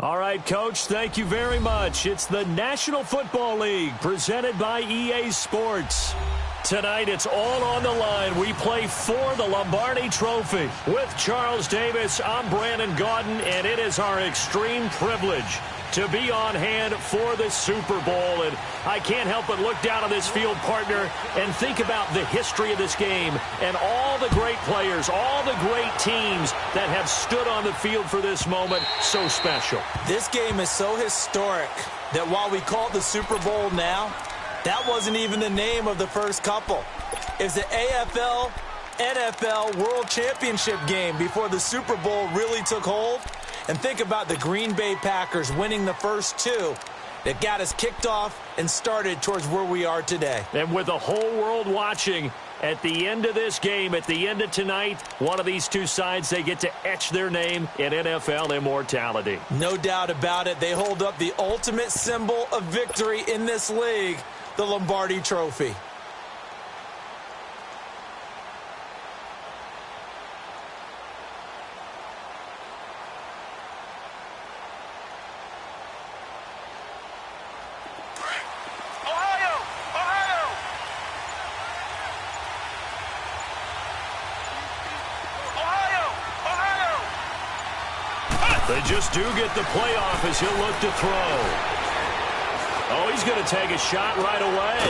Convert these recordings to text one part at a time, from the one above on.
All right, Coach, thank you very much. It's the National Football League presented by EA Sports. Tonight, it's all on the line. We play for the Lombardi Trophy. With Charles Davis, I'm Brandon Gaudin, and it is our extreme privilege to be on hand for the Super Bowl. And I can't help but look down on this field, partner, and think about the history of this game and all the great players, all the great teams that have stood on the field for this moment. So special. This game is so historic that while we call it the Super Bowl now, that wasn't even the name of the first couple. It's the AFL, NFL World Championship game before the Super Bowl really took hold. And think about the Green Bay Packers winning the first two that got us kicked off and started towards where we are today. And with the whole world watching, at the end of this game, at the end of tonight, one of these two sides, they get to etch their name in NFL immortality. No doubt about it. They hold up the ultimate symbol of victory in this league, the Lombardi Trophy. They just do get the playoff as he'll look to throw. Oh, he's going to take a shot right away.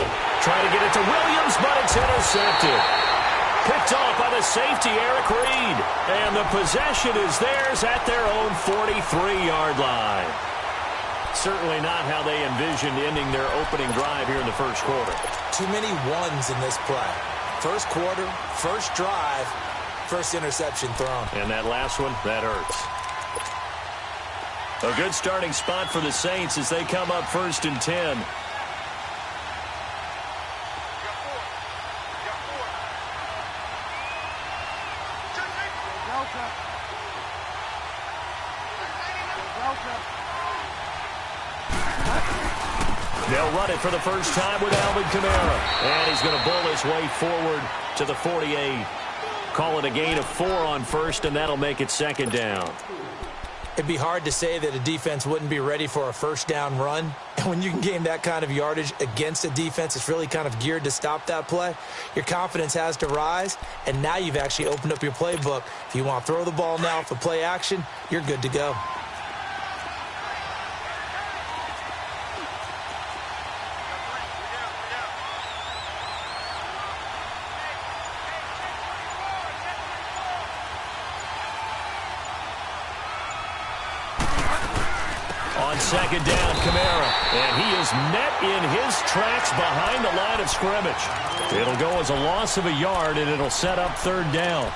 Trying to get it to Williams, but it's intercepted. Picked off by the safety, Eric Reed. And the possession is theirs at their own 43-yard line. Certainly not how they envisioned ending their opening drive here in the first quarter. Too many ones in this play. First quarter, first drive, first interception thrown. And that last one, that hurts. A good starting spot for the Saints as they come up 1st and 10. They'll run it for the first time with Alvin Kamara. And he's going to bull his way forward to the 48. Call it a gain of 4 on first, and that'll make it 2nd down. It'd be hard to say that a defense wouldn't be ready for a first down run. And when you can gain that kind of yardage against a defense that's really kind of geared to stop that play, your confidence has to rise, and now you've actually opened up your playbook. If you want to throw the ball now for play action, you're good to go. On 2nd down, Kamara, and he is met in his tracks behind the line of scrimmage. It'll go as a loss of a yard, and it'll set up 3rd down.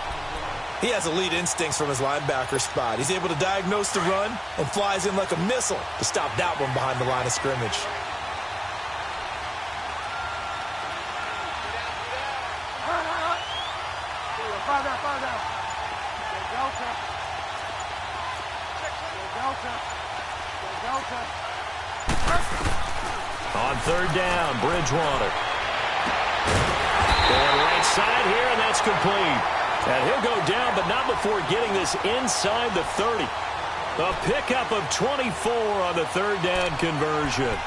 He has elite instincts from his linebacker spot. He's able to diagnose the run and flies in like a missile to stop that one behind the line of scrimmage. On 3rd down, Bridgewater. Going right side here, and that's complete. And he'll go down, but not before getting this inside the 30. A pickup of 24 on the 3rd down conversion.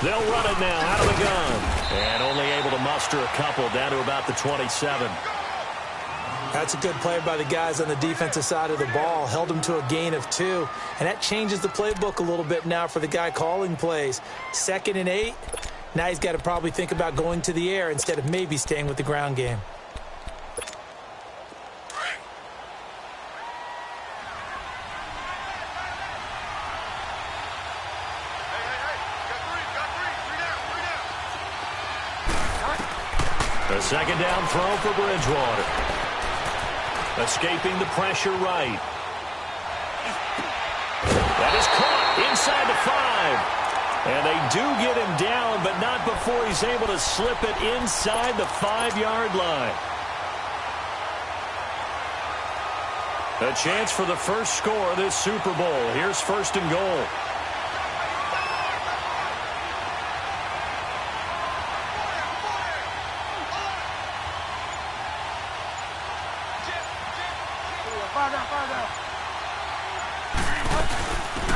They'll run it now out of the gun. And only able to muster a couple down to about the 27. That's a good play by the guys on the defensive side of the ball. Held them to a gain of 2. And that changes the playbook a little bit now for the guy calling plays. 2nd and 8. Now he's got to probably think about going to the air instead of maybe staying with the ground game. A 2nd down throw for Bridgewater. Escaping the pressure right. That is caught inside the 5. And they do get him down, but not before he's able to slip it inside the 5-yard line. A chance for the first score of this Super Bowl. Here's first and goal.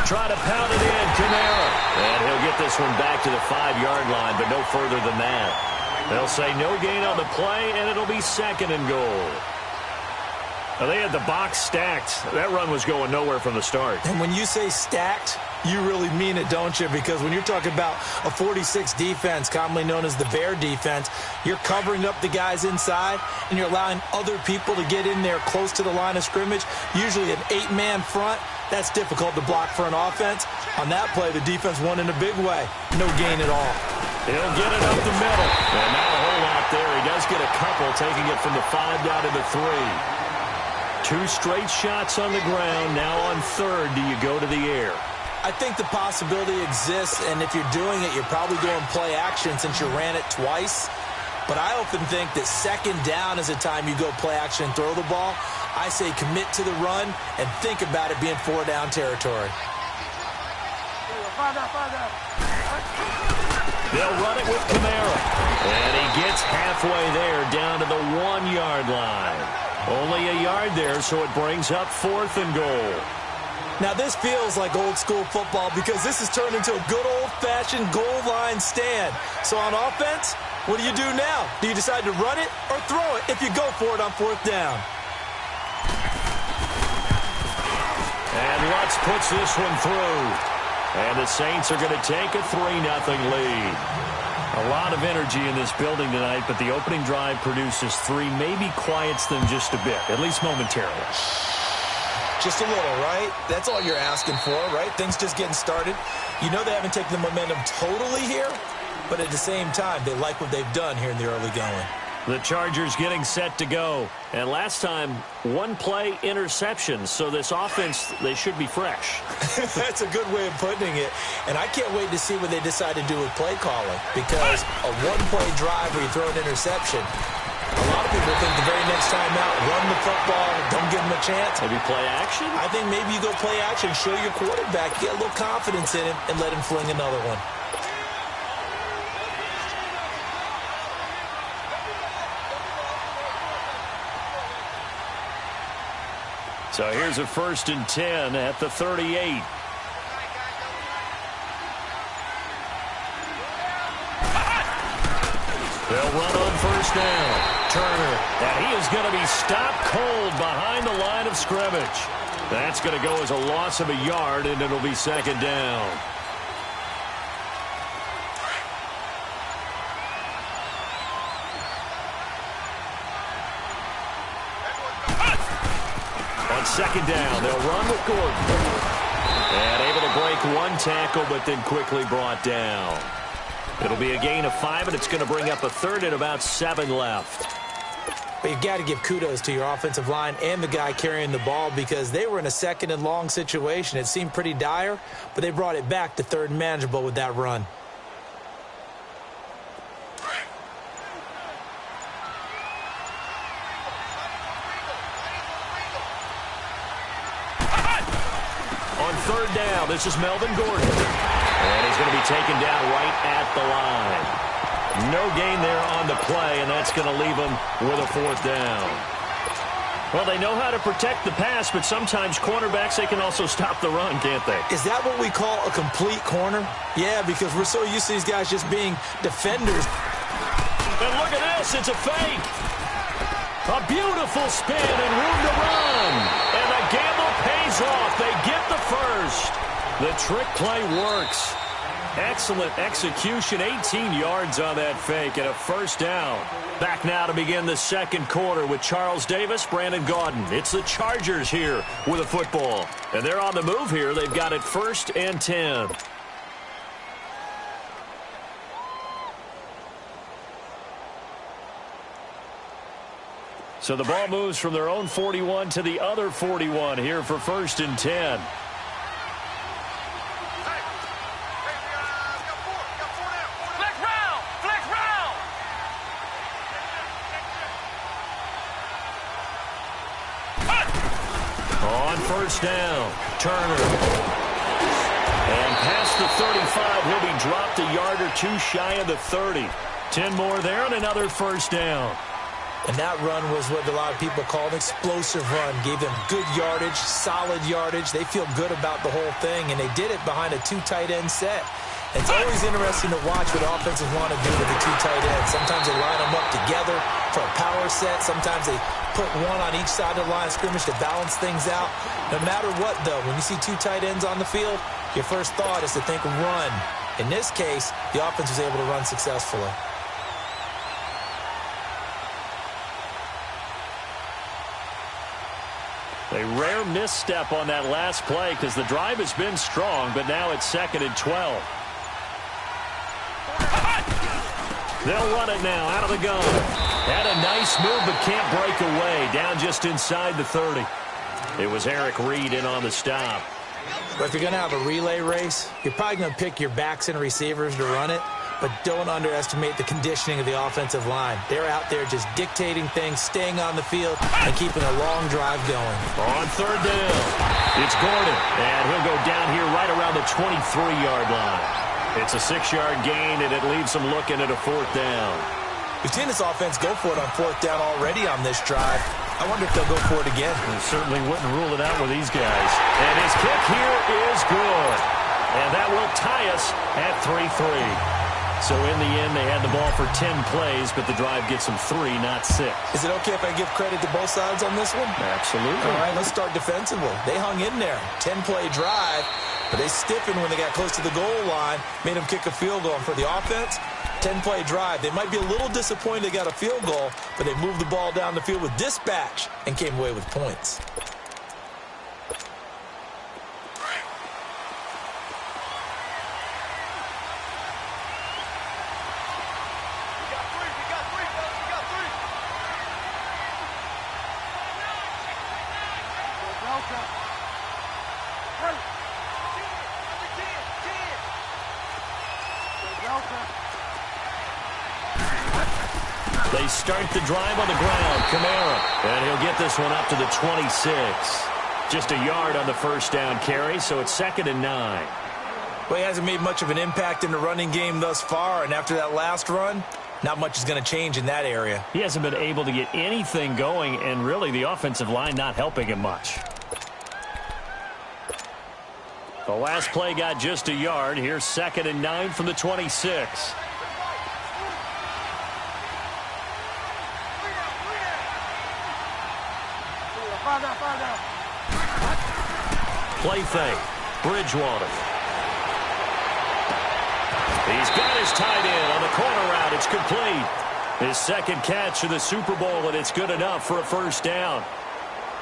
Try to pound it in, Kamara. And he'll get this one back to the 5-yard line, but no further than that. They'll say no gain on the play, and it'll be second and goal. Now, they had the box stacked. That run was going nowhere from the start. And when you say stacked, you really mean it, don't you? Because when you're talking about a 46 defense, commonly known as the Bear defense, you're covering up the guys inside, and you're allowing other people to get in there close to the line of scrimmage, usually an 8-man front. That's difficult to block for an offense. On that play, the defense won in a big way. No gain at all. He'll get it up the middle. And not a whole lot there. He does get a couple, taking it from the 5 down to the 3. 2 straight shots on the ground. Now on third, do you go to the air? I think the possibility exists, and if you're doing it, you're probably going play action since you ran it twice. But I often think that second down is a time you go play action and throw the ball. I say commit to the run and think about it being 4-down territory. They'll run it with Kamara. And he gets halfway there down to the 1-yard line. Only a yard there, so it brings up fourth and goal. Now, this feels like old-school football because this has turned into a good old-fashioned goal line stand. So on offense, what do you do now? Do you decide to run it or throw it if you go for it on 4th down? And Lutz puts this one through. And the Saints are going to take a 3-0 lead. A lot of energy in this building tonight, but the opening drive produces 3, maybe quiets them just a bit, at least momentarily. Just a little, right? That's all you're asking for, right? Things just getting started. You know they haven't taken the momentum totally here, but at the same time, they like what they've done here in the early going. The Chargers getting set to go. And last time, 1-play interception. So this offense, they should be fresh. That's a good way of putting it. And I can't wait to see what they decide to do with play calling. Because a 1-play drive where you throw an interception, a lot of people think the very next time out, run the football, don't give them a chance. Maybe play action? I think maybe you go play action, show your quarterback, get a little confidence in him, and let him fling another one. So here's a 1st and 10 at the 38. They'll run on 1st down. Turner, and he is going to be stopped cold behind the line of scrimmage. That's going to go as a loss of a yard, and it'll be 2nd down. On 2nd down, they'll run with Gordon. And able to break 1 tackle, but then quickly brought down. It'll be a gain of 5, and it's going to bring up a 3rd and about 7 left. But you've got to give kudos to your offensive line and the guy carrying the ball because they were in a 2nd and long situation. It seemed pretty dire, but they brought it back to 3rd and manageable with that run. On 3rd down, this is Melvin Gordon. And he's going to be taken down right at the line. No gain there on the play, and that's going to leave him with a 4th down. Well, they know how to protect the pass, but sometimes cornerbacks, they can also stop the run, can't they? Is that what we call a complete corner? Yeah, because we're so used to these guys just being defenders. And look at this, it's a fake. A beautiful spin and room to run. And the gamble pays off. They get the first. The trick play works. Excellent execution, 18 yards on that fake and a 1st down. Back now to begin the 2nd quarter with Charles Davis, Brandon Gaudin. It's the Chargers here with a football. And they're on the move here. They've got it 1st and 10. So the ball moves from their own 41 to the other 41 here for 1st and 10. first down. Turner. And past the 35, he'll be dropped a yard or two shy of the 30. 10 more there and another first down. And that run was what a lot of people call an explosive run. Gave them good yardage, solid yardage. They feel good about the whole thing, and they did it behind a two tight end set. It's always interesting to watch what offenses want to do with the two tight ends. Sometimes they line them up together for a power set. Sometimes they put one on each side of the line of scrimmage to balance things out. No matter what, though, when you see two tight ends on the field, your first thought is to think run. In this case, the offense was able to run successfully. A rare misstep on that last play because the drive has been strong, but now it's 2nd and 12. They'll run it now out of the gun. Had a nice move, but can't break away. Down just inside the 30. It was Eric Reed in on the stop. But if you're going to have a relay race, you're probably going to pick your backs and receivers to run it, but don't underestimate the conditioning of the offensive line. They're out there just dictating things, staying on the field, and keeping a long drive going. On 3rd down, it's Gordon, and he'll go down here right around the 23-yard line. It's a 6-yard gain, and it leaves them looking at a 4th down. We've seen this offense go for it on 4th down already on this drive. I wonder if they'll go for it again. They certainly wouldn't rule it out with these guys. And his kick here is good. And that will tie us at 3-3. So in the end, they had the ball for 10 plays, but the drive gets them 3, not 6. Is it okay if I give credit to both sides on this one? Absolutely. All right, let's start defensively. They hung in there. 10-play drive, but they stiffened when they got close to the goal line, made them kick a field goal. And for the offense, 10-play drive. They might be a little disappointed they got a field goal, but they moved the ball down the field with dispatch and came away with points. They start the drive on the ground. Kamara. And he'll get this one up to the 26. Just a yard on the first down carry, so it's 2nd and 9. Well, he hasn't made much of an impact in the running game thus far, and after that last run, not much is going to change in that area. He hasn't been able to get anything going, and really the offensive line not helping him much. The last play got just a yard. Here's 2nd and 9 from the 26. Play fake. Bridgewater. He's got his tight end on the corner route. It's complete. His second catch of the Super Bowl, and it's good enough for a first down.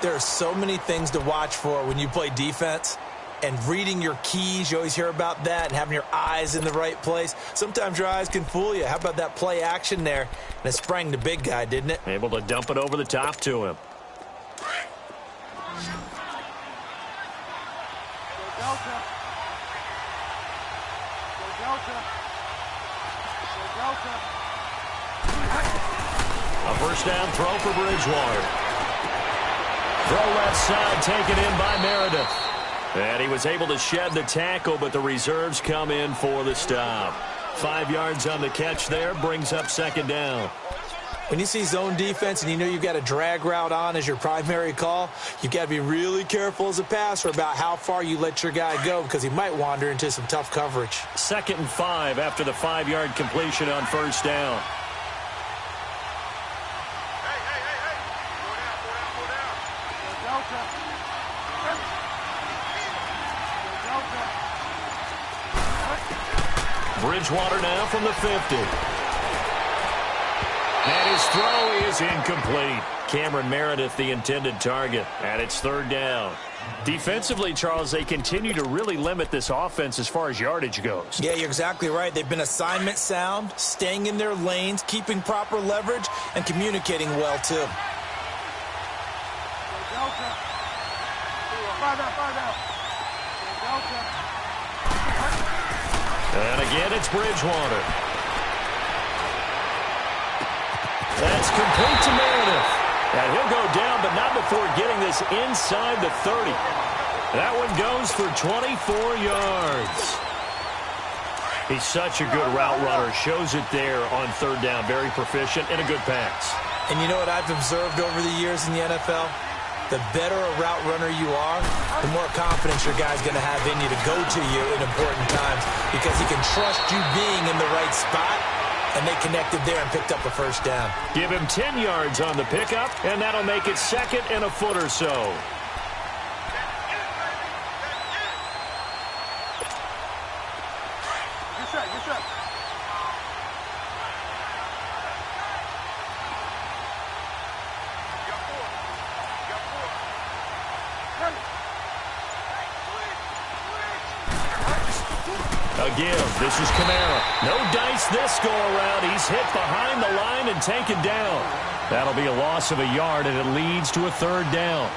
There are so many things to watch for when you play defense. And reading your keys, you always hear about that, and having your eyes in the right place. Sometimes your eyes can fool you. How about that play action there? And it sprang the big guy, didn't it? Able to dump it over the top to him. A first down throw for Bridgewater. Throw left side taken in by Meredith. And he was able to shed the tackle, but the reserves come in for the stop. 5 yards on the catch there, brings up 2nd down. When you see zone defense and you know you've got a drag route on as your primary call, you've got to be really careful as a passer about how far you let your guy go because he might wander into some tough coverage. 2nd and 5 after the 5-yard completion on first down. Bridgewater now from the 50. And his throw is incomplete. Cameron Meredith, the intended target. And it's 3rd down. Defensively, Charles, they continue to really limit this offense as far as yardage goes. Yeah, you're exactly right. They've been assignment sound, staying in their lanes, keeping proper leverage, and communicating well, too. And again, it's Bridgewater. That's complete to Meredith. And he'll go down, but not before getting this inside the 30. That one goes for 24 yards. He's such a good route runner. Shows it there on third down. Very proficient and a good pass. And you know what I've observed over the years in the NFL? The better a route runner you are, the more confidence your guy's going to have in you to go to you in important times because he can trust you being in the right spot, and they connected there and picked up a first down. Give him 10 yards on the pickup, and that'll make it second and a foot or so. Again, this is Kamara. No dice this go-around. He's hit behind the line and taken down. That'll be a loss of a yard, and it leads to a third down.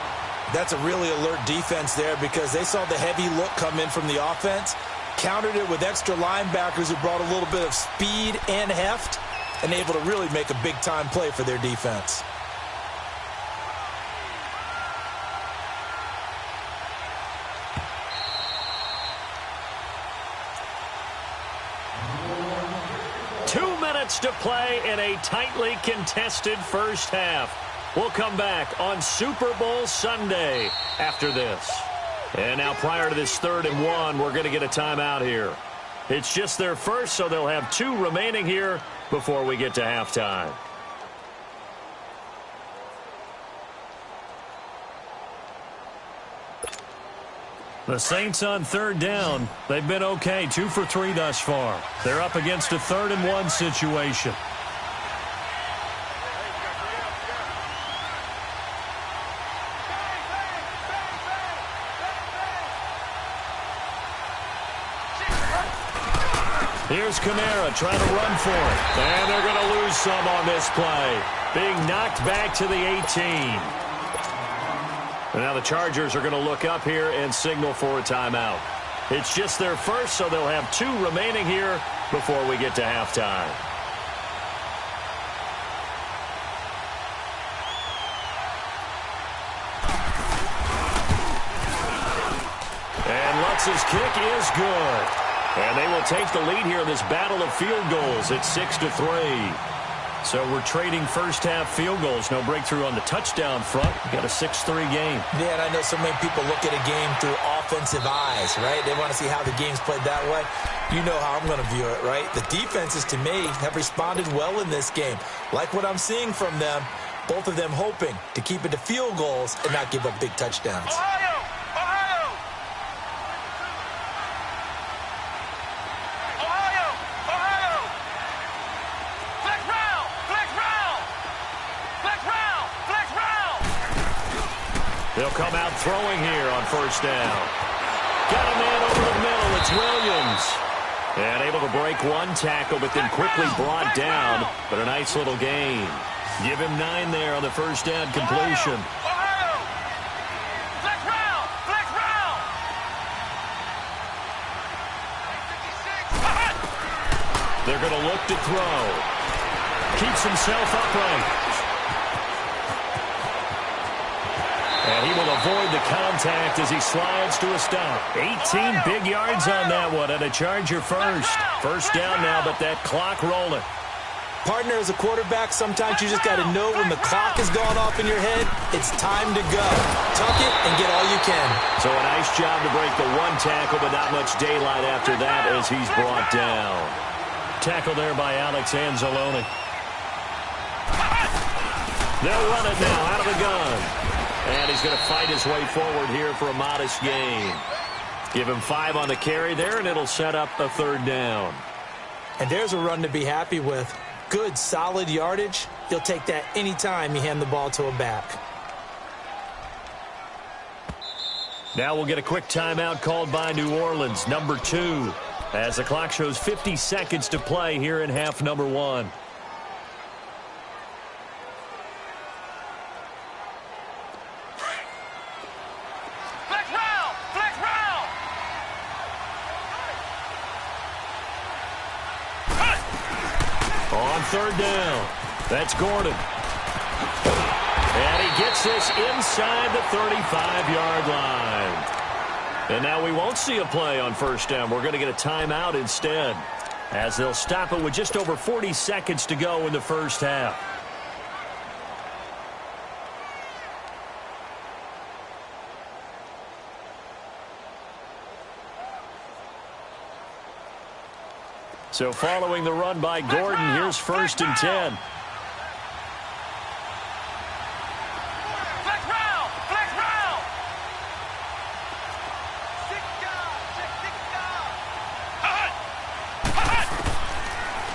That's a really alert defense there because they saw the heavy look come in from the offense, countered it with extra linebackers who brought a little bit of speed and heft, and able to really make a big-time play for their defense. To play in a tightly contested first half. We'll come back on Super Bowl Sunday after this. And now prior to this 3rd and 1, we're going to get a timeout here. It's just their first, so they'll have 2 remaining here before we get to halftime. The Saints on third down. They've been okay, 2 for 3 thus far. They're up against a 3rd and 1 situation. Here's Kamara trying to run for it. And they're going to lose some on this play. Being knocked back to the 18. And now the Chargers are going to look up here and signal for a timeout. It's just their first, so they'll have 2 remaining here before we get to halftime. And Lutz's kick is good. And they will take the lead here in this battle of field goals at 6-3. So we're trading first-half field goals. No breakthrough on the touchdown front. We've got a 6-3 game. Yeah, and I know so many people look at a game through offensive eyes, right? They want to see how the game's played that way. You know how I'm going to view it, right? The defenses, to me, have responded well in this game. Like what I'm seeing from them, both of them hoping to keep it to field goals and not give up big touchdowns. They'll come out throwing here on first down. Got a man over the middle. It's Williams. And able to break one tackle, but then quickly brought down. But a nice little gain. Give him 9 there on the first down completion. They're going to look to throw. Keeps himself upright. And he will avoid the contact as he slides to a stop. 18 big yards on that one, and a Charger first. First down now, but that clock rolling. Partner, as a quarterback, sometimes you just got to know when the clock has gone off in your head, it's time to go. Tuck it and get all you can. So a nice job to break the one tackle, but not much daylight after that as he's brought down. Tackle there by Alex Anzalone. They'll run it now out of the gun. And he's going to fight his way forward here for a modest gain. Give him 5 on the carry there, and it'll set up a third down. And there's a run to be happy with. Good, solid yardage. You'll take that anytime you hand the ball to a back. Now we'll get a quick timeout called by New Orleans, number 2, as the clock shows 50 seconds to play here in half number 1. Third down. That's Gordon. And he gets this inside the 35-yard line. And now we won't see a play on first down. We're going to get a timeout instead, as they'll stop it with just over 40 seconds to go in the first half. So following the run by Gordon, here's first and 10.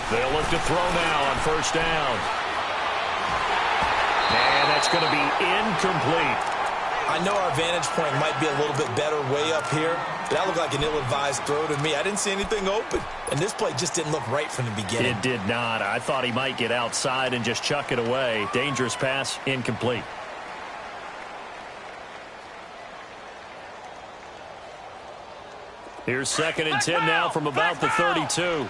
They'll look to throw now on first down. And that's going to be incomplete. I know our vantage point might be a little bit better way up here, but that looked like an ill-advised throw to me. I didn't see anything open, and this play just didn't look right from the beginning. It did not. I thought he might get outside and just chuck it away. Dangerous pass, incomplete. Here's second and 10 now from about the 32.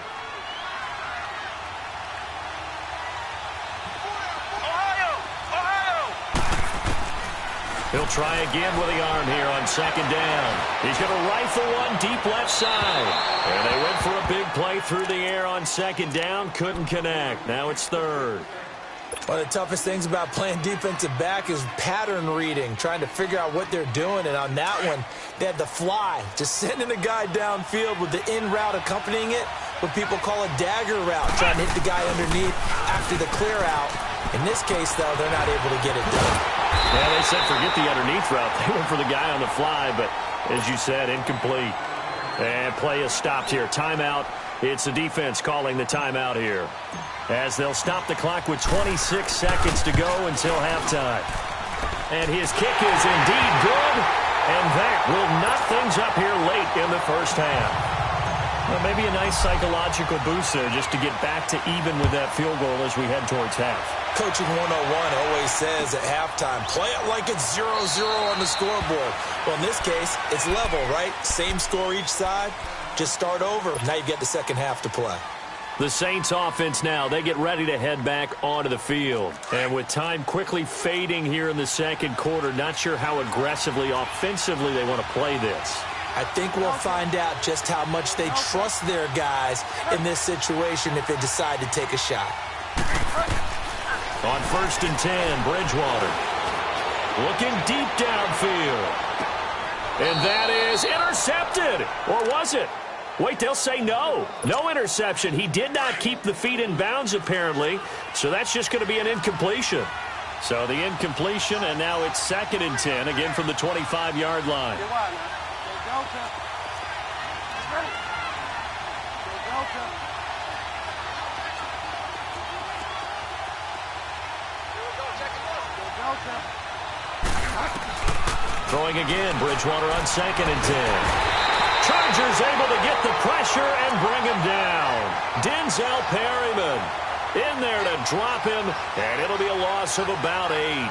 He'll try again with the arm here on second down. He's going to rifle one deep left side. And they went for a big play through the air on second down. Couldn't connect. Now it's third. One of the toughest things about playing defensive back is pattern reading, trying to figure out what they're doing. And on that one, they had the fly, just sending a guy downfield with the in route accompanying it, what people call a dagger route, trying to hit the guy underneath after the clear out. In this case, though, they're not able to get it done. Yeah, they said forget the underneath route. They went for the guy on the fly, but as you said, incomplete. And play is stopped here. Timeout. It's the defense calling the timeout here, as they'll stop the clock with 26 seconds to go until halftime. And his kick is indeed good, and that will knock things up here late in the first half. Well, maybe a nice psychological boost there just to get back to even with that field goal as we head towards half. Coaching 101 always says at halftime, play it like it's 0-0 on the scoreboard. Well, in this case, it's level, right? Same score each side. Just start over. Now you get the second half to play. The Saints offense now, they get ready to head back onto the field. And with time quickly fading here in the second quarter, not sure how aggressively, offensively they want to play this. I think we'll find out just how much they trust their guys in this situation if they decide to take a shot. On first and 10, Bridgewater looking deep downfield. And that is intercepted. Or was it? Wait, they'll say no. No interception. He did not keep the feet in bounds, apparently. So that's just going to be an incompletion. So the incompletion, and now it's second and 10, again from the 25-yard line. Throwing again, Bridgewater on second and 10. Chargers able to get the pressure and bring him down. Denzel Perryman in there to drop him, and it'll be a loss of about 8.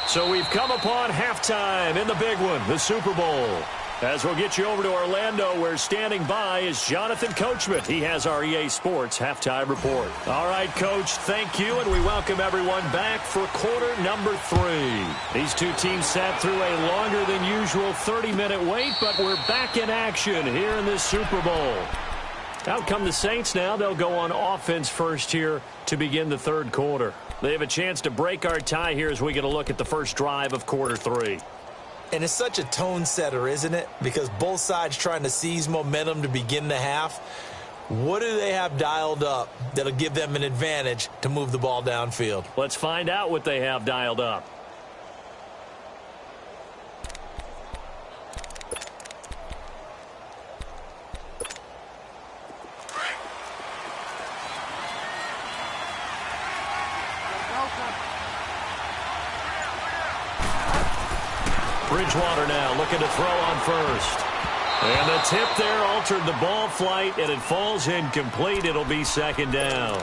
So we've come upon halftime in the big one, the Super Bowl. As we'll get you over to Orlando, where standing by is Jonathan Coachman. He has our EA Sports halftime report. All right, Coach, thank you, and we welcome everyone back for quarter number 3. These two teams sat through a longer than usual 30-minute wait, but we're back in action here in this Super Bowl. Out come the Saints now. They'll go on offense first here to begin the third quarter. They have a chance to break our tie here as we get a look at the first drive of quarter 3. And it's such a tone setter, isn't it? Because both sides trying to seize momentum to begin the half. What do they have dialed up that'll give them an advantage to move the ball downfield? Let's find out what they have dialed up. Bridgewater now looking to throw on first. And the tip there altered the ball flight, and it falls incomplete. It'll be second down.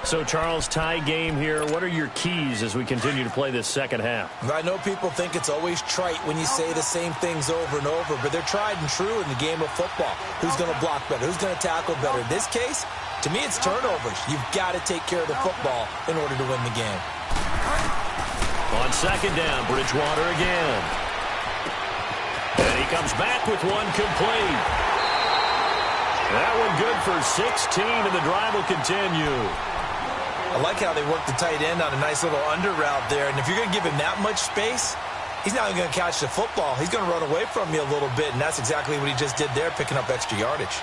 So, Charles, tie game here. What are your keys as we continue to play this second half? I know people think it's always trite when you say the same things over and over, but they're tried and true in the game of football. Who's going to block better? Who's going to tackle better? In this case, To me, it's turnovers. You've got to take care of the football in order to win the game. On second down, Bridgewater again. And he comes back with one complete. That one good for 16, and the drive will continue. I like how they work the tight end on a nice little under route there. And if you're going to give him that much space, he's not going to catch the football. He's going to run away from you a little bit, and that's exactly what he just did there, picking up extra yardage.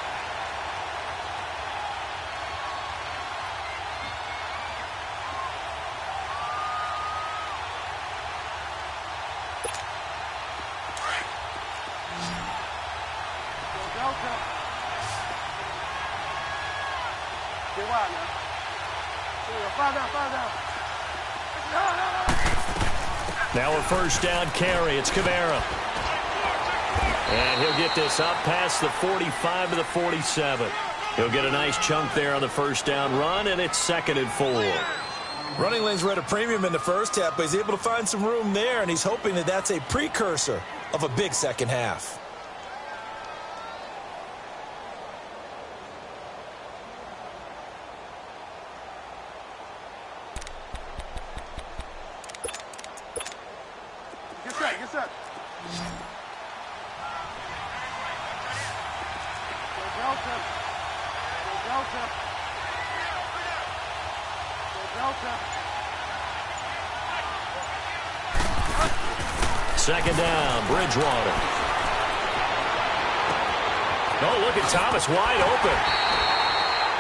Now a first down carry. It's Kamara. And he'll get this up past the 45 to the 47. He'll get a nice chunk there on the first down run, and it's 2nd and 4. Running lanes were at a premium in the first half, but he's able to find some room there, and he's hoping that that's a precursor of a big second half. Get set. Second down, Bridgewater. Oh, look at Thomas wide open.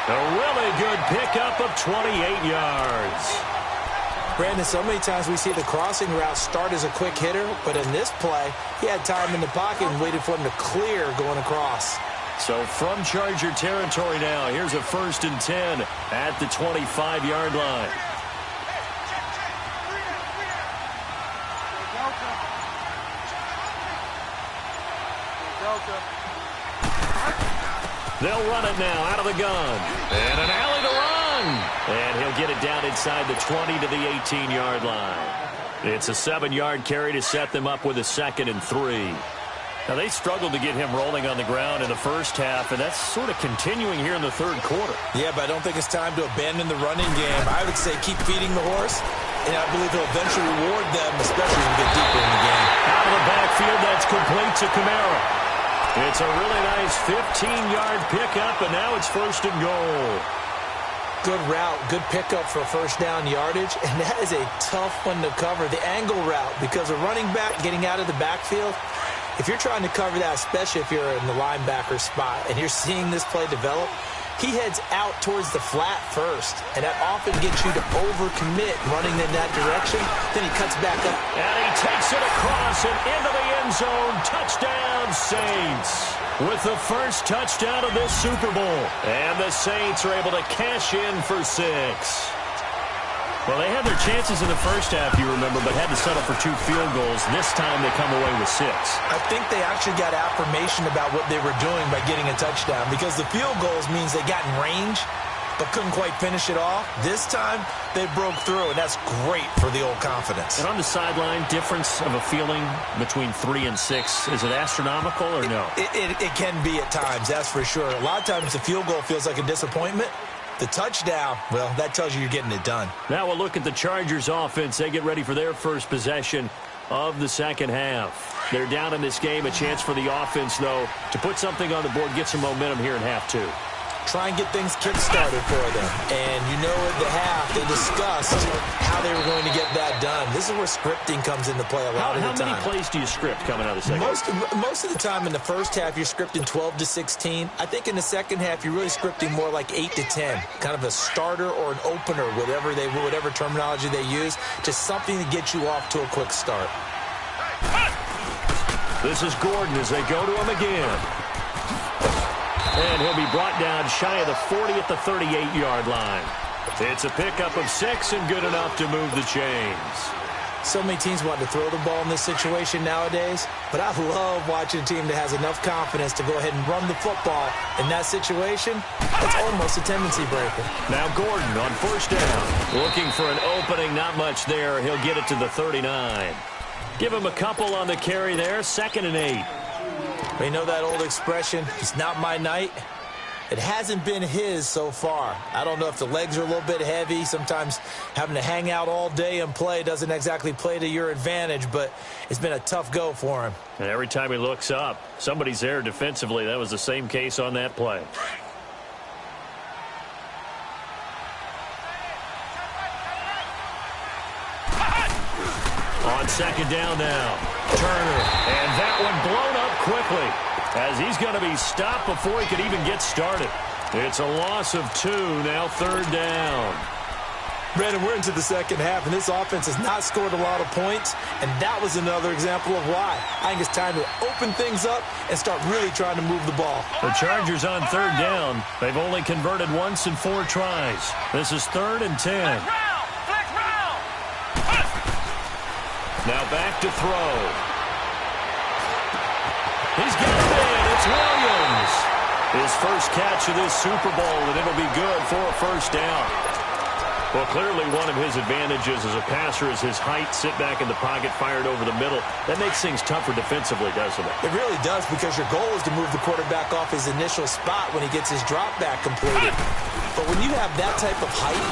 A really good pickup of 28 yards. Brandon, so many times we see the crossing route start as a quick hitter, but in this play, he had time in the pocket and waited for him to clear going across. So from Charger territory now, here's a 1st and 10 at the 25-yard line. They'll run it now out of the gun. And an alley to run. And he'll get it down inside the 20 to the 18-yard line. It's a 7-yard carry to set them up with a 2nd and 3. Now, they struggled to get him rolling on the ground in the first half, and that's sort of continuing here in the third quarter. Yeah, but I don't think it's time to abandon the running game. I would say keep feeding the horse, and I believe he'll eventually reward them, especially as we get deeper in the game. Out of the backfield, that's complete to Kamara. It's a really nice 15-yard pickup, and now it's 1st and goal. Good route, good pickup for first down yardage, and that is a tough one to cover, the angle route, because a running back getting out of the backfield, if you're trying to cover that, especially if you're in the linebacker spot and you're seeing this play develop, he heads out towards the flat first, and that often gets you to overcommit running in that direction. Then he cuts back up. And he takes it across and into the end zone. Touchdown, Saints. With the first touchdown of this Super Bowl. And the Saints are able to cash in for 6. Well, they had their chances in the first half, you remember, but had to settle for 2 field goals. This time they come away with 6. I think they actually got affirmation about what they were doing by getting a touchdown, because the field goals means they got in range but couldn't quite finish it off. This time they broke through, and that's great for the old confidence. And on the sideline, difference of a feeling between 3 and 6, is it astronomical or no? It can be at times, that's for sure. A lot of times the field goal feels like a disappointment. The touchdown, well, that tells you you're getting it done. Now we'll look at the Chargers offense. They get ready for their first possession of the second half. They're down in this game. A chance for the offense, though, to put something on the board, get some momentum here in half 2. Try and get things kick-started for them. And you know at the half, they discussed how they were going to get that done. This is where scripting comes into play a lot of the time. How many plays do you script coming out of the second half? Most of the time in the first half, you're scripting 12 to 16. I think in the second half, you're really scripting more like 8 to 10. Kind of a starter or an opener, whatever terminology they use. Just something to get you off to a quick start. This is Gordon as they go to him again. And he'll be brought down shy of the 40 at the 38-yard line. It's a pickup of 6 and good enough to move the chains. So many teams want to throw the ball in this situation nowadays, but I love watching a team that has enough confidence to go ahead and run the football. In that situation, that's almost a tendency breaker. Now Gordon on first down. Looking for an opening, not much there. He'll get it to the 39. Give him a couple on the carry there, 2nd and 8. You know that old expression, it's not my night. It hasn't been his so far. I don't know if the legs are a little bit heavy. Sometimes having to hang out all day and play doesn't exactly play to your advantage, but it's been a tough go for him. And every time he looks up, somebody's there defensively. That was the same case on that play. On second down now, Turner, and that one blown up quickly as he's going to be stopped before he could even get started. It's a loss of 2, now third down. Brandon, we're into the second half, and this offense has not scored a lot of points, and that was another example of why. I think it's time to open things up and start really trying to move the ball. The Chargers on third down. They've only converted once in 4 tries. This is 3rd and 10. Now back to throw. He's got it in. It's Williams. His first catch of this Super Bowl, and it'll be good for a first down. Well, clearly one of his advantages as a passer is his height. Sit back in the pocket, fired over the middle. That makes things tougher defensively, doesn't it? It really does, because your goal is to move the quarterback off his initial spot when he gets his drop back completed. But when you have that type of height,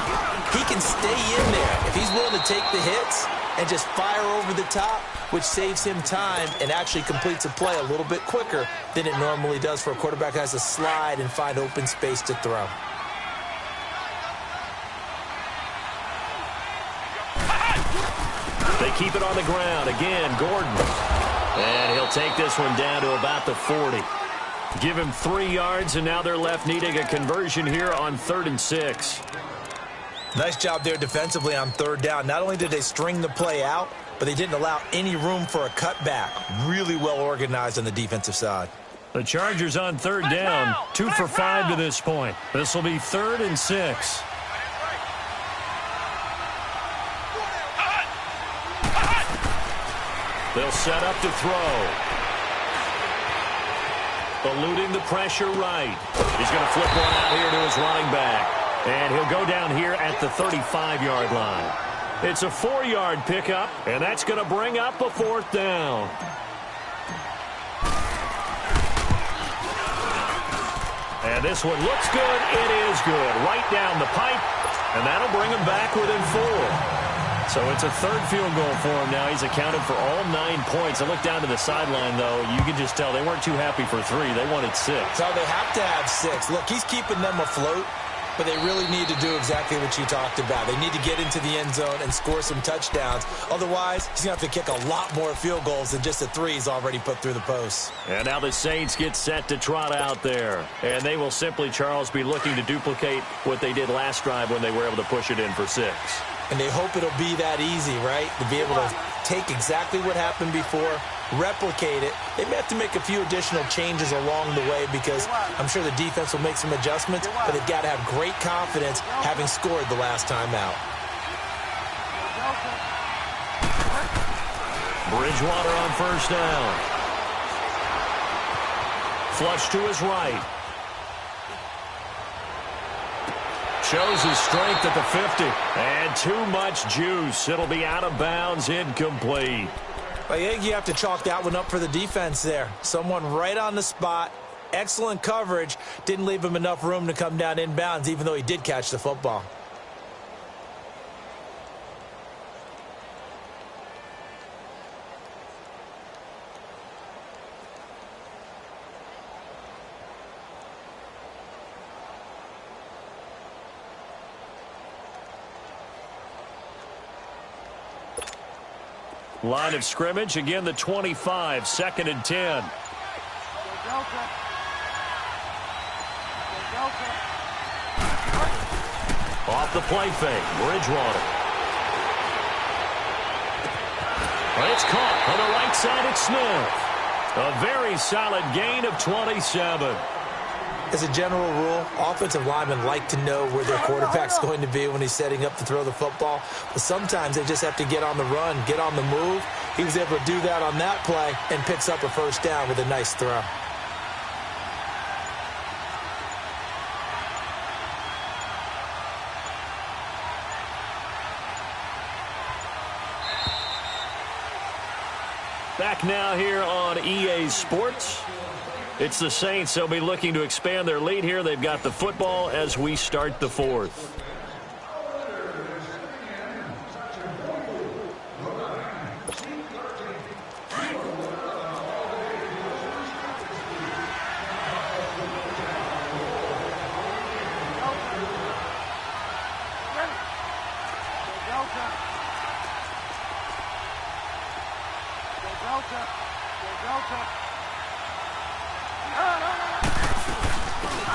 he can stay in there if he's willing to take the hits and just fire over the top, which saves him time and actually completes a play a little bit quicker than it normally does for a quarterback who has to slide and find open space to throw. They keep it on the ground. Again, Gordon. And he'll take this one down to about the 40. Give him 3 yards, and now they're left needing a conversion here on 3rd and 6. Nice job there defensively on third down. Not only did they string the play out, but they didn't allow any room for a cutback. Really well organized on the defensive side. The Chargers on third down, 2 for 5 to this point. This will be 3rd and 6. They'll set up to throw. Eluding the pressure right. He's going to flip one out here to his running back. And he'll go down here at the 35-yard line. It's a 4-yard pickup, and that's going to bring up a 4th down. And this one looks good. It is good. Right down the pipe, and that'll bring him back within 4. So it's a 3rd field goal for him now. He's accounted for all 9 points. I look down to the sideline, though. You can just tell they weren't too happy for 3. They wanted 6. So they have to have 6. Look, he's keeping them afloat, but they really need to do exactly what you talked about. They need to get into the end zone and score some touchdowns. Otherwise, he's going to have to kick a lot more field goals than just the 3 he's already put through the posts. And now the Saints get set to trot out there. And they will simply, Charles, be looking to duplicate what they did last drive when they were able to push it in for 6. And they hope it'll be that easy, right? To be able to take exactly what happened before, replicate it. They may have to make a few additional changes along the way, because I'm sure the defense will make some adjustments, but they've got to have great confidence having scored the last time out. Bridgewater on first down. Flush to his right. Shows his strength at the 50. And too much juice. It'll be out of bounds, incomplete. I think you have to chalk that one up for the defense there. Someone right on the spot. Excellent coverage. Didn't leave him enough room to come down inbounds, even though he did catch the football. Line of scrimmage, again the 25, 2nd and 10. Off the play fake, Bridgewater. It's caught on the right side at Smith. A very solid gain of 27. As a general rule, offensive linemen like to know where their quarterback's going to be when he's setting up to throw the football. But sometimes they just have to get on the run, get on the move. He was able to do that on that play and picks up a first down with a nice throw. Back now here on EA Sports. It's the Saints. They'll be looking to expand their lead here. They've got the football as we start the fourth.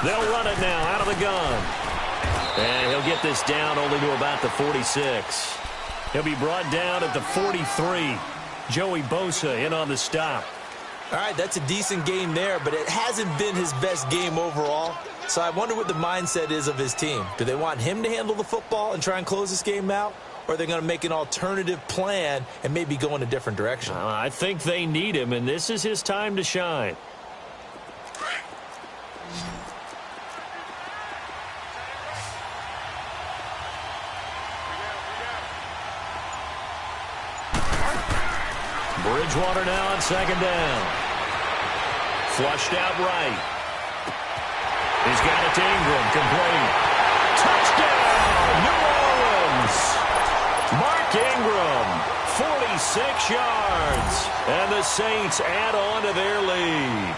They'll run it now out of the gun. And he'll get this down only to about the 46. He'll be brought down at the 43. Joey Bosa in on the stop. All right, that's a decent game there, but it hasn't been his best game overall. So I wonder what the mindset is of his team. Do they want him to handle the football and try and close this game out? Or are they going to make an alternative plan and maybe go in a different direction? I think they need him, and this is his time to shine. Bridgewater now on second down. Flushed out right. He's got it to Ingram. Complete. Touchdown, New Orleans. Mark Ingram, 46 yards. And the Saints add on to their lead.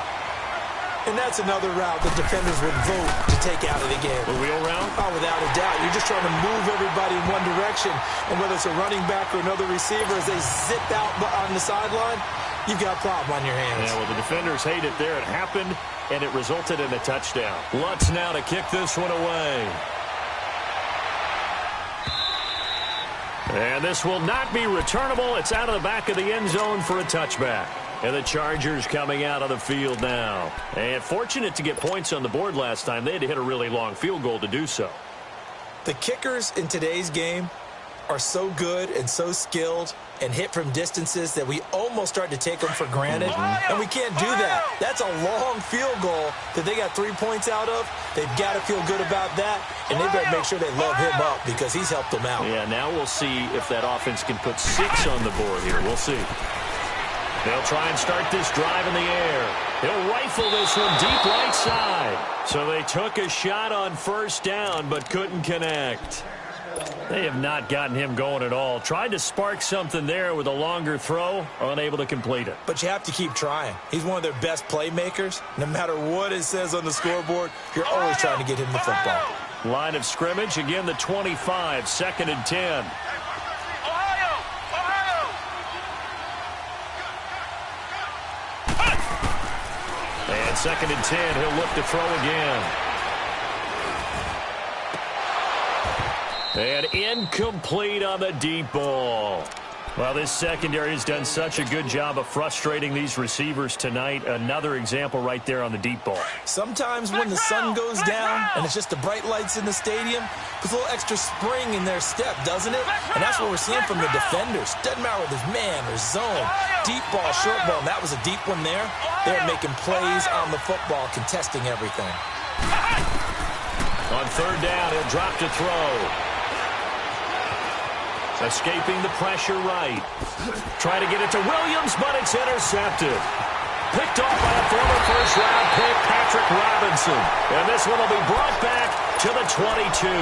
And that's another route the defenders would vote to take out of the game. The wheel route? Oh, without a doubt. You're just trying to move everybody in one direction. And whether it's a running back or another receiver, as they zip out on the sideline, you've got a problem on your hands. Yeah, well, the defenders hate it there. It happened, and it resulted in a touchdown. Lutz now to kick this one away. And this will not be returnable. It's out of the back of the end zone for a touchback. And the Chargers coming out of the field now. And fortunate to get points on the board last time. They had to hit a really long field goal to do so. The kickers in today's game are so good and so skilled and hit from distances that we almost start to take them for granted. And we can't do that. That's a long field goal that they got 3 points out of. They've got to feel good about that. And they better make sure they love him up because he's helped them out. Yeah, now we'll see if that offense can put 6 on the board here. We'll see. They'll try and start this drive in the air. He'll rifle this one deep right side. So they took a shot on first down but couldn't connect. They have not gotten him going at all. Tried to spark something there with a longer throw, unable to complete it. But you have to keep trying. He's one of their best playmakers. No matter what it says on the scoreboard, you're always trying to get him the football. Line of scrimmage, again the 25, 2nd and 10. And 2nd and 10, he'll look to throw again. And incomplete on the deep ball. Well, this secondary has done such a good job of frustrating these receivers tonight. Another example right there on the deep ball. Sometimes when the sun goes down and it's just the bright lights in the stadium, there's a little extra spring in their step, doesn't it? And that's what we're seeing from the defenders. Doesn't matter whether it's man or zone, deep ball, short ball. And that was a deep one there. They're making plays on the football, contesting everything. On 3rd down, he'll drop to throw. Escaping the pressure right. Trying to get it to Williams, but it's intercepted. Picked off by a former first-round pick, Patrick Robinson. And this one will be brought back to the 22.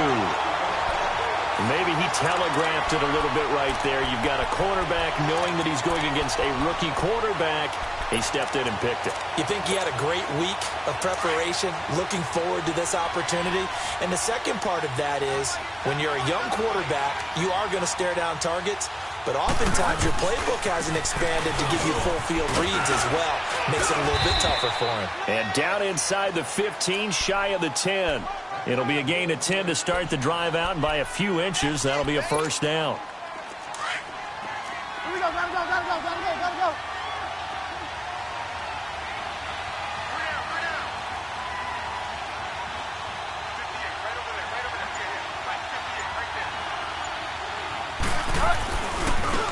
Maybe he telegraphed it a little bit right there. You've got a cornerback knowing that he's going against a rookie quarterback. He stepped in and picked it. You think he had a great week of preparation, looking forward to this opportunity? And the second part of that is, when you're a young quarterback, you are going to stare down targets, but oftentimes your playbook hasn't expanded to give you full field reads as well. Makes it a little bit tougher for him. And down inside the 15, shy of the 10. It'll be a gain of 10 to start the drive out, and by a few inches, that'll be a first down. Here we go, gotta go.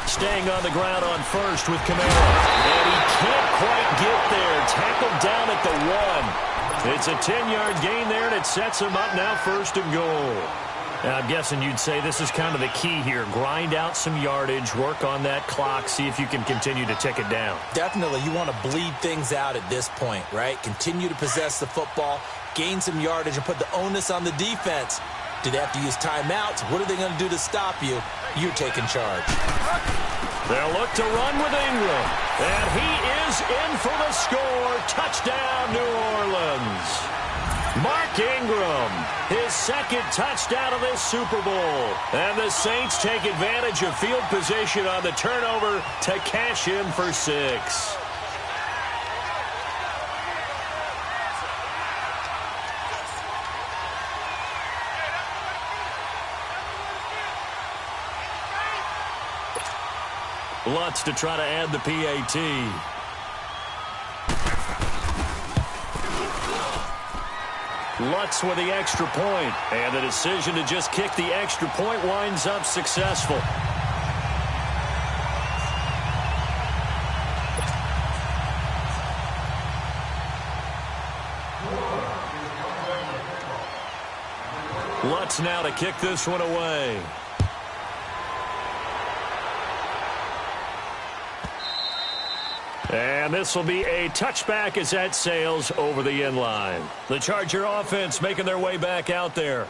Staying on the ground on first with Kamara. And he can't quite get there. Tackled down at the 1. It's a 10-yard gain there, and it sets him up now 1st and goal. Now, I'm guessing you'd say this is kind of the key here. Grind out some yardage, work on that clock, see if you can continue to tick it down. Definitely. You want to bleed things out at this point, right? Continue to possess the football, gain some yardage, and put the onus on the defense. Do they have to use timeouts? What are they going to do to stop you? You're taking charge. They'll look to run with Ingram. And he is in for the score. Touchdown, New Orleans. Mark Ingram, his second touchdown of this Super Bowl. And the Saints take advantage of field position on the turnover to cash in for 6. Lutz to try to add the PAT. Lutz with the extra point, and the decision to just kick the extra point winds up successful. Lutz now to kick this one away. And this will be a touchback as that sails over the end line. The Charger offense making their way back out there.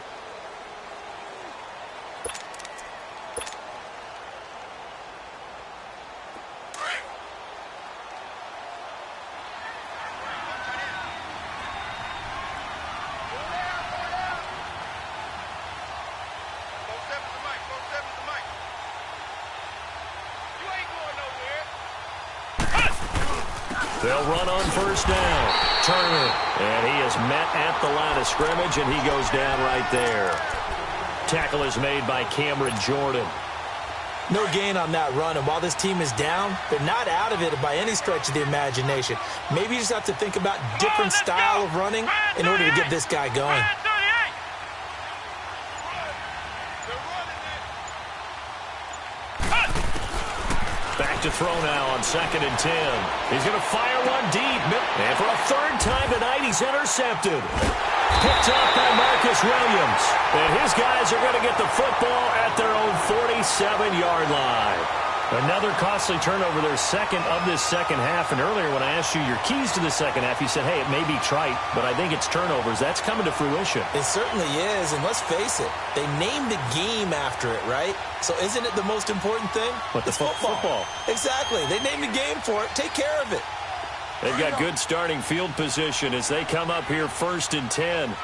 They'll run on first down. Turner, and he is met at the line of scrimmage, and he goes down right there. Tackle is made by Cameron Jordan. No gain on that run, and while this team is down, they're not out of it by any stretch of the imagination. Maybe you just have to think about different style of running in order to get this guy going. Back to throw now on 2nd and 10. He's going to fire one deep. And for a third time tonight, he's intercepted. Picked up by Marcus Williams. And his guys are going to get the football at their own 47-yard line. Another costly turnover, their second of this second half. And earlier when I asked you your keys to the second half, you said, hey, it may be trite, but I think it's turnovers. That's coming to fruition. It certainly is, and let's face it, they named the game after it, right? So isn't it the most important thing? What, it's football. Exactly. They named the game for it. Take care of it. They've got good starting field position as they come up here 1st and 10.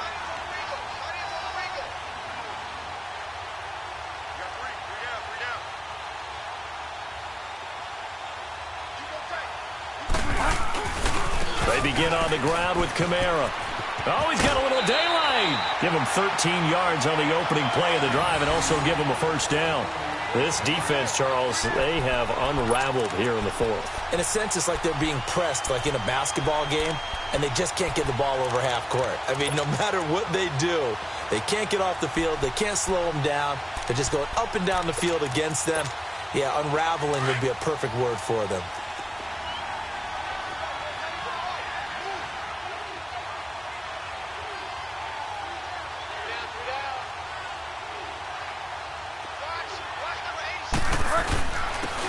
They begin on the ground with Kamara. Oh, he's got a little daylight. Give him 13 yards on the opening play of the drive and also give him a first down. This defense, Charles, they have unraveled here in the 4th. In a sense, it's like they're being pressed like in a basketball game, and they just can't get the ball over half court. I mean, no matter what they do, they can't get off the field. They can't slow them down. They're just going up and down the field against them. Yeah, unraveling would be a perfect word for them.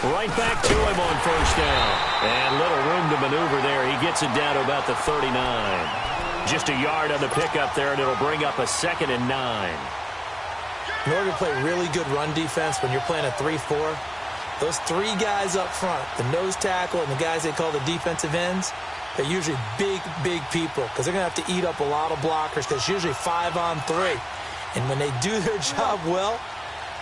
Right back to him on first down. And little room to maneuver there. He gets it down to about the 39. Just a yard on the pickup there, and it'll bring up a 2nd and 9. In order to play really good run defense when you're playing a 3-4, those 3 guys up front, the nose tackle and the guys they call the defensive ends, they're usually big, big people because they're going to have to eat up a lot of blockers because it's usually 5-on-3. And when they do their job well,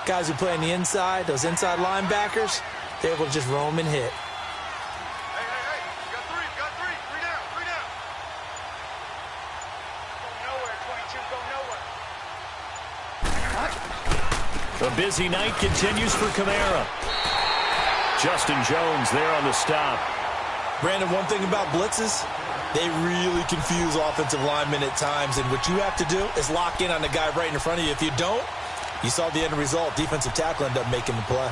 guys who play on the inside, those inside linebackers, they're able to just roam and hit. Hey, you got three. Three down. Go nowhere, 22, go nowhere. A busy night continues for Kamara. Justin Jones there on the stop. Brandon, one thing about blitzes, they really confuse offensive linemen at times, and what you have to do is lock in on the guy right in front of you. If you don't, you saw the end result. Defensive tackle ended up making the play.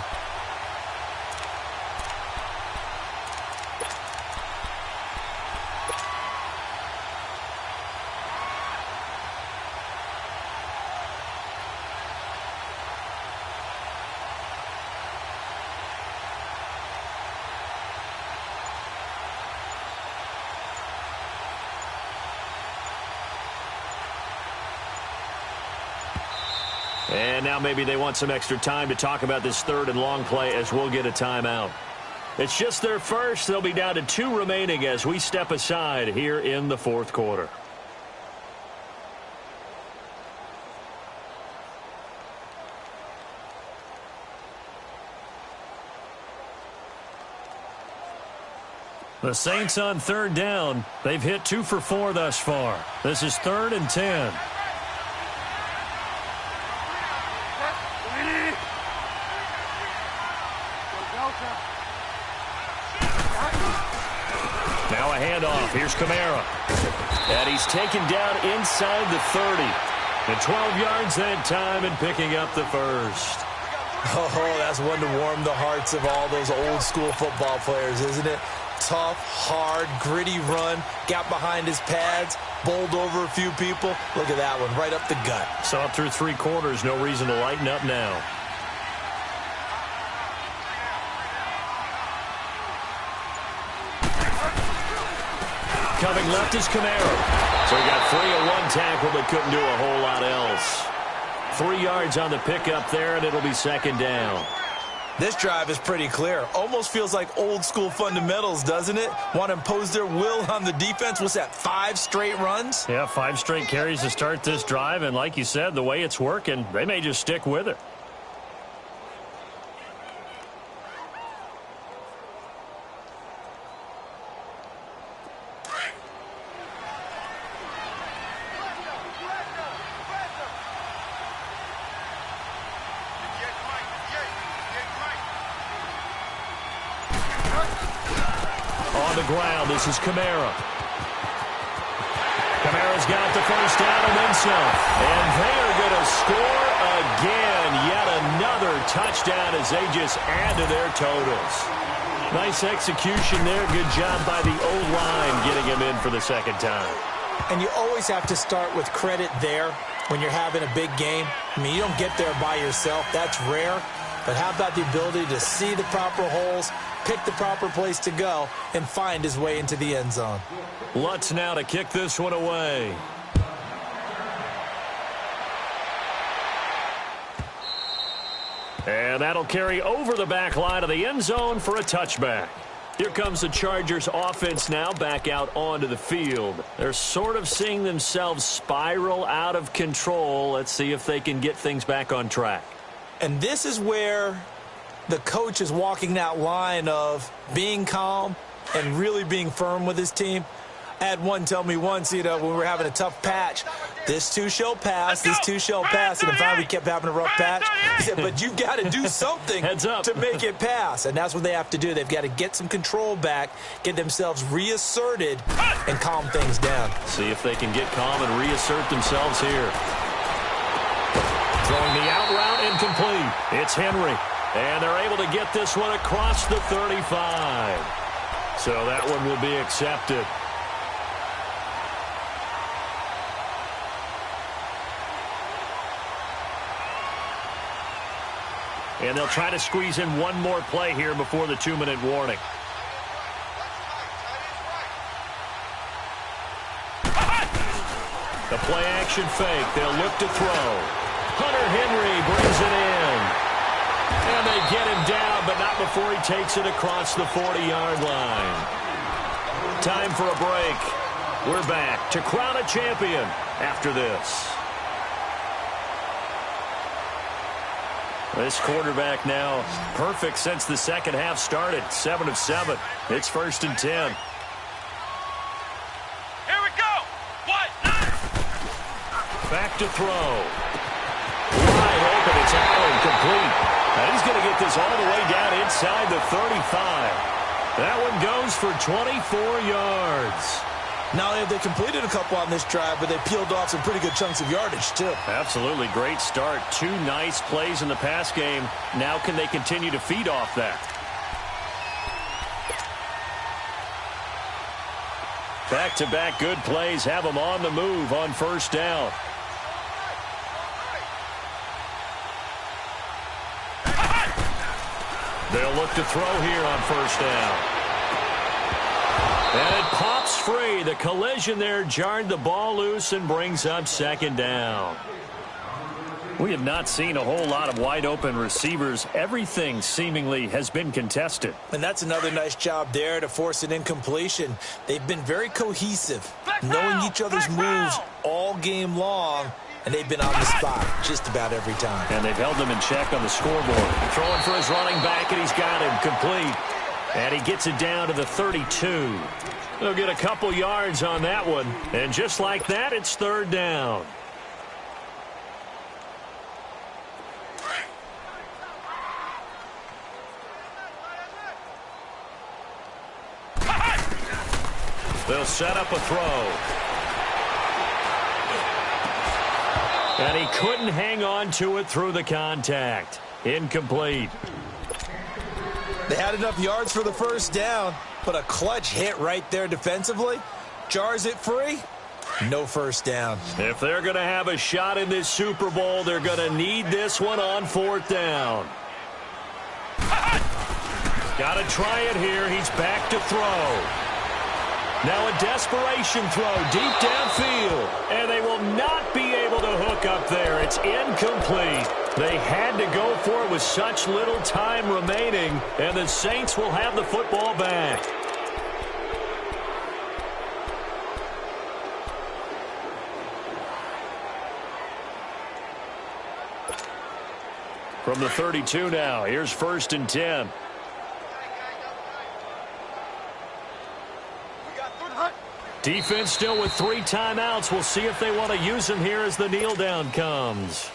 And now maybe they want some extra time to talk about this third and long play as we'll get a timeout. It's just their first. They'll be down to 2 remaining as we step aside here in the fourth quarter. The Saints on third down. They've hit 2 for 4 thus far. This is 3rd and 10. Now a handoff. Here's Kamara. And he's taken down inside the 30. And 12 yards that time and picking up the first. Oh, that's one to warm the hearts of all those old school football players, isn't it? Tough, hard, gritty run, got behind his pads, bowled over a few people. Look at that one, right up the gut. Saw it through 3 quarters, no reason to lighten up now. Coming left is Kamara. So he got free of 1 tackle but couldn't do a whole lot else. 3 yards on the pickup there, and it'll be 2nd down. This drive is pretty clear. Almost feels like old school fundamentals, doesn't it? Want to impose their will on the defense. What's that, 5 straight runs? Yeah, 5 straight carries to start this drive. And like you said, the way it's working, they may just stick with it. Ground. This is Kamara. Kamara's got the first down and then some. And they are going to score again. Yet another touchdown as they just add to their totals. Nice execution there. Good job by the O-line getting him in for the 2nd time. And you always have to start with credit there when you're having a big game. I mean, you don't get there by yourself. That's rare. But how about the ability to see the proper holes, pick the proper place to go, and find his way into the end zone? Lutz now to kick this one away. And that'll carry over the back line of the end zone for a touchback. Here comes the Chargers offense now back out onto the field. They're sort of seeing themselves spiral out of control. Let's see if they can get things back on track. And this is where the coach is walking that line of being calm and really being firm with his team. I had one tell me once, when we were having a tough patch, this too shall pass, this too shall pass. And finally we kept having a rough patch. He said, but you've got to do something to make it pass. And that's what they have to do. They've got to get some control back, get themselves reasserted, and calm things down. See if they can get calm and reassert themselves here. Throwing the out route incomplete. It's Henry. And they're able to get this one across the 35. So that one will be accepted. And they'll try to squeeze in one more play here before the 2-minute warning. The play action fake. They'll look to throw. Hunter Henry brings it in. And they get him down, but not before he takes it across the 40-yard line. Time for a break. We're back to crown a champion after this. This quarterback now perfect since the second half started. 7 of 7. It's 1st and 10. Here we go. What? Back to throw. Wide open. It's Allen, complete. And he's going to get this all the way down inside the 35. That one goes for 24 yards. Not only have they completed a couple on this drive, but they peeled off some pretty good chunks of yardage, too. Absolutely. Great start. 2 nice plays in the pass game. Now can they continue to feed off that? Back-to-back good plays have them on the move on 1st down. They'll look to throw here on 1st down. And it pops free. The collision there jarred the ball loose and brings up 2nd down. We have not seen a whole lot of wide-open receivers. Everything seemingly has been contested. And that's another nice job there to force an incompletion. They've been very cohesive, knowing each other's moves all game long, and they've been on the spot just about every time. And they've held them in check on the scoreboard. Throwing for his running back, and he's got him complete. And he gets it down to the 32. They'll get a couple yards on that one. And just like that, it's third down. They'll set up a throw. And he couldn't hang on to it through the contact. Incomplete. They had enough yards for the first down, but a clutch hit right there defensively jars it free. No first down. If they're going to have a shot in this Super Bowl, they're going to need this one on fourth down. Got to try it here. He's back to throw. Now a desperation throw deep downfield. And they will not be able to hook up there. It's incomplete. They had to go for it with such little time remaining. And the Saints will have the football back. From the 32 now, here's 1st and 10. Defense still with 3 timeouts. We'll see if they want to use them here as the kneel down comes.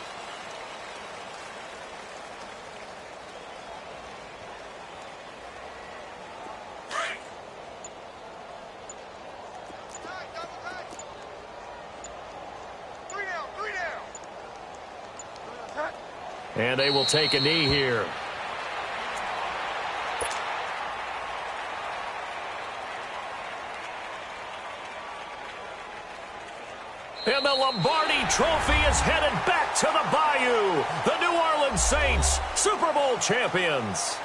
And they will take a knee here. And the Lombardi Trophy is headed back to the Bayou. The New Orleans Saints, Super Bowl champions.